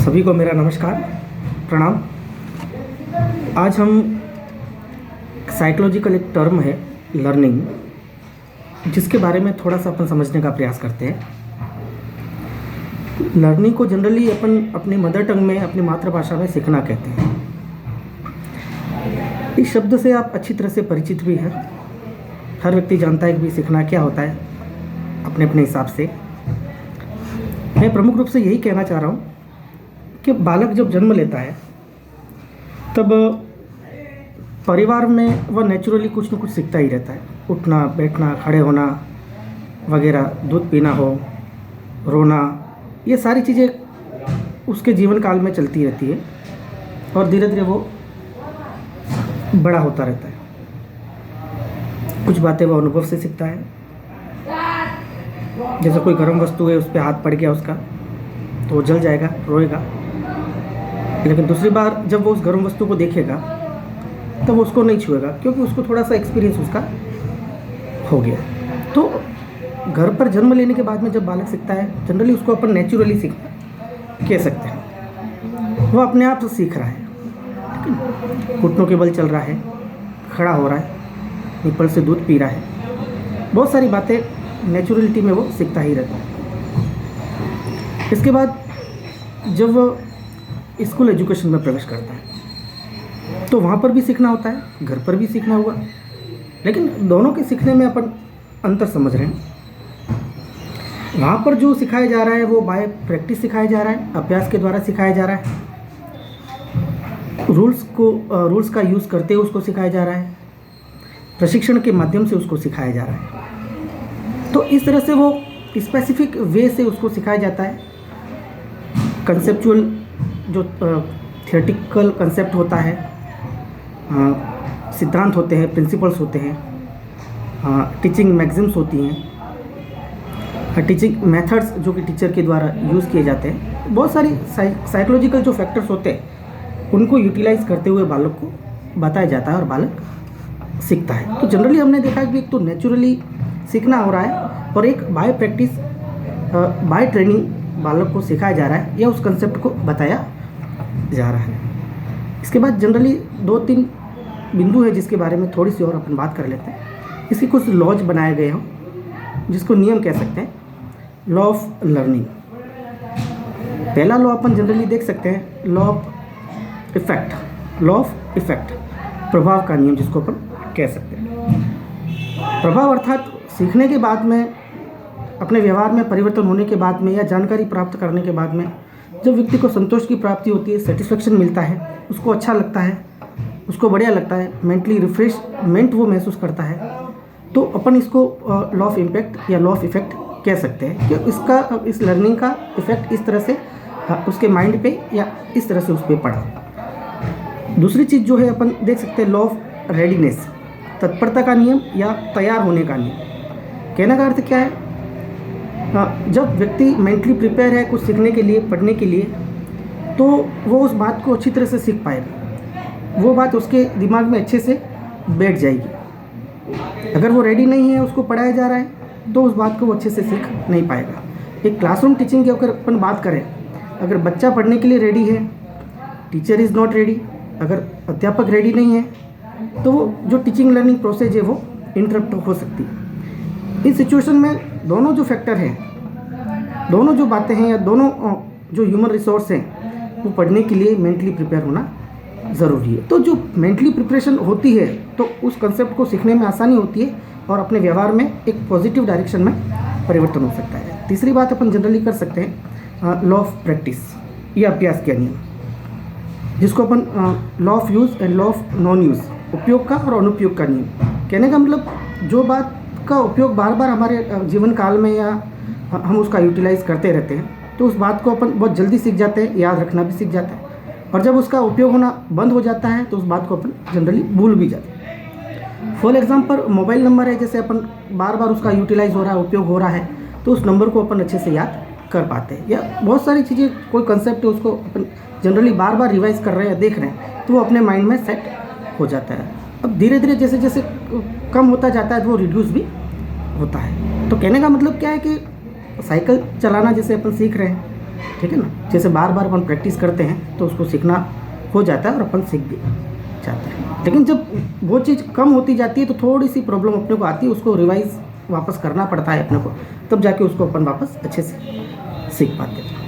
सभी को मेरा नमस्कार, प्रणाम। आज हम साइकोलॉजिकल एक टर्म है लर्निंग, जिसके बारे में थोड़ा सा अपन समझने का प्रयास करते हैं। लर्निंग को जनरली अपन अपनी मदर टंग में, अपनी मातृभाषा में सीखना कहते हैं। इस शब्द से आप अच्छी तरह से परिचित भी हैं। हर व्यक्ति जानता है कि भी सीखना क्या होता है अपने अपने हिसाब से। मैं प्रमुख रूप से यही कहना चाह रहा हूँ कि बालक जब जन्म लेता है तब परिवार में वह नेचुरली कुछ न कुछ सीखता ही रहता है। उठना, बैठना, खड़े होना वगैरह, दूध पीना हो, रोना, ये सारी चीज़ें उसके जीवन काल में चलती रहती है और धीरे धीरे वो बड़ा होता रहता है। कुछ बातें वो अनुभव से सीखता है। जैसे कोई गर्म वस्तु है, उस पर हाथ पड़ गया उसका, तो वो जल जाएगा, रोएगा। लेकिन दूसरी बार जब वो उस गर्म वस्तु को देखेगा तो वो उसको नहीं छुएगा, क्योंकि उसको थोड़ा सा एक्सपीरियंस उसका हो गया। तो घर पर जन्म लेने के बाद में जब बालक सीखता है, जनरली उसको अपन नेचुरली सीखना कह सकते हैं। वो अपने आप से सीख रहा है, घुटनों के बल चल रहा है, खड़ा हो रहा है, निप्पल से दूध पी रहा है। बहुत सारी बातें नेचुरलिटी में वो सीखता ही रहता है। इसके बाद जब वो स्कूल एजुकेशन में प्रवेश करता है तो वहाँ पर भी सीखना होता है, घर पर भी सीखना होगा। लेकिन दोनों के सीखने में अपन अंतर समझ रहे हैं। वहाँ पर जो सिखाया जा रहा है वो बाय प्रैक्टिस सिखाया जा रहा है, अभ्यास के द्वारा सिखाया जा रहा है। रूल्स का यूज़ करते हुए उसको सिखाया जा रहा है, प्रशिक्षण के माध्यम से उसको सिखाया जा रहा है। तो इस तरह से वो स्पेसिफिक वे से उसको सिखाया जाता है। कंसेप्चुअल जो थियोरेटिकल कंसेप्ट होता है, सिद्धांत होते हैं, प्रिंसिपल्स होते हैं, टीचिंग मैगजीम्स होती हैं, टीचिंग मेथड्स जो कि टीचर के द्वारा यूज़ किए जाते हैं। बहुत सारी साइकोलॉजिकल जो फैक्टर्स होते हैं उनको यूटिलाइज करते हुए बालक को बताया जाता है और बालक सीखता है। तो जनरली हमने देखा है कि एक तो नेचुरली सीखना हो रहा है और एक बाय प्रैक्टिस, बाय ट्रेनिंग बालक को सिखाया जा रहा है या उस कंसेप्ट को बताया जा रहा है। इसके बाद जनरली 2-3 बिंदु है जिसके बारे में थोड़ी सी और अपन बात कर लेते हैं। इसके कुछ लॉज बनाए गए हों, जिसको नियम कह सकते हैं, लॉ ऑफ लर्निंग। पहला लॉ अपन जनरली देख सकते हैं, लॉ ऑफ इफेक्ट, प्रभाव का नियम जिसको अपन कह सकते हैं। प्रभाव अर्थात सीखने के बाद में, अपने व्यवहार में परिवर्तन होने के बाद में या जानकारी प्राप्त करने के बाद में जब व्यक्ति को संतोष की प्राप्ति होती है, सेटिस्फेक्शन मिलता है, उसको अच्छा लगता है, उसको बढ़िया लगता है, मेंटली रिफ्रेशमेंट वो महसूस करता है, तो अपन इसको लॉ ऑफ इम्पैक्ट या लॉ ऑफ इफेक्ट कह सकते हैं कि इस लर्निंग का इफेक्ट इस तरह से उसके माइंड पे या इस तरह से उस पर पड़ा। दूसरी चीज़ जो है अपन देख सकते हैं, लॉ ऑफ रेडीनेस, तत्परता का नियम या तैयार होने का नियम। कहने का अर्थ क्या है, जब व्यक्ति मेंटली प्रिपेयर है कुछ सीखने के लिए, पढ़ने के लिए, तो वो उस बात को अच्छी तरह से सीख पाएगा, वो बात उसके दिमाग में अच्छे से बैठ जाएगी। अगर वो रेडी नहीं है, उसको पढ़ाया जा रहा है, तो उस बात को वो अच्छे से सीख नहीं पाएगा। एक क्लासरूम टीचिंग की अगर अपन बात करें, अगर बच्चा पढ़ने के लिए रेडी है, टीचर इज़ नॉट रेडी, अगर अध्यापक रेडी नहीं है, तो वो जो टीचिंग लर्निंग प्रोसेस है वो इंटरप्ट हो सकती है। इस सिचुएशन में दोनों जो फैक्टर हैं, दोनों जो बातें हैं या दोनों जो ह्यूमन रिसोर्स हैं, वो पढ़ने के लिए मेंटली प्रिपेयर होना ज़रूरी है। तो जो मेंटली प्रिपरेशन होती है तो उस कंसेप्ट को सीखने में आसानी होती है और अपने व्यवहार में एक पॉजिटिव डायरेक्शन में परिवर्तन हो सकता है। तीसरी बात अपन जनरली कर सकते हैं, लॉ ऑफ प्रैक्टिस या अभ्यास का नियम, जिसको अपन law of use and law of non use, उपयोग का और अनुपयोग का नियम। कहने का मतलब जो बात का उपयोग बार बार हमारे जीवन काल में या हम उसका यूटिलाइज करते रहते हैं, तो उस बात को अपन बहुत जल्दी सीख जाते हैं, याद रखना भी सीख जाते हैं। और जब उसका उपयोग होना बंद हो जाता है तो उस बात को अपन जनरली भूल भी जाते हैं। फॉर एग्जांपल, मोबाइल नंबर है, जैसे अपन बार बार उसका यूटिलाइज हो रहा है, उपयोग हो रहा है, तो उस नंबर को अपन अच्छे से याद कर पाते हैं। या बहुत सारी चीज़ें, कोई कंसेप्ट है उसको अपन जनरली बार बार रिवाइज कर रहे हैं, देख रहे हैं, तो वो अपने माइंड में सेट हो जाता है। अब धीरे धीरे जैसे जैसे कम होता जाता है तो वो रिड्यूस भी होता है। तो कहने का मतलब क्या है कि साइकिल चलाना जैसे अपन सीख रहे हैं, ठीक है ना। जैसे बार बार अपन प्रैक्टिस करते हैं तो उसको सीखना हो जाता है और अपन सीख भी जाते हैं। लेकिन जब वो चीज़ कम होती जाती है तो थोड़ी सी प्रॉब्लम अपने को आती है, उसको रिवाइज वापस करना पड़ता है अपने को, तब जाके उसको अपन वापस अच्छे से सीख पाते हैं।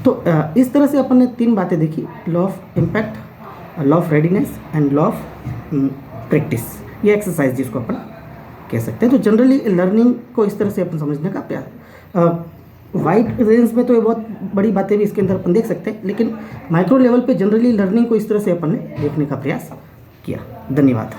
तो इस तरह से अपन ने 3 बातें देखी, law of impact, law of readiness and law of practice, ये एक्सरसाइज जिसको अपन कह सकते हैं। तो जनरली लर्निंग को इस तरह से अपन समझने का प्रयास, वाइड रेंज में तो ये बहुत बड़ी बातें भी इसके अंदर अपन देख सकते हैं, लेकिन माइक्रो लेवल पे जनरली लर्निंग को इस तरह से अपन ने देखने का प्रयास किया। धन्यवाद।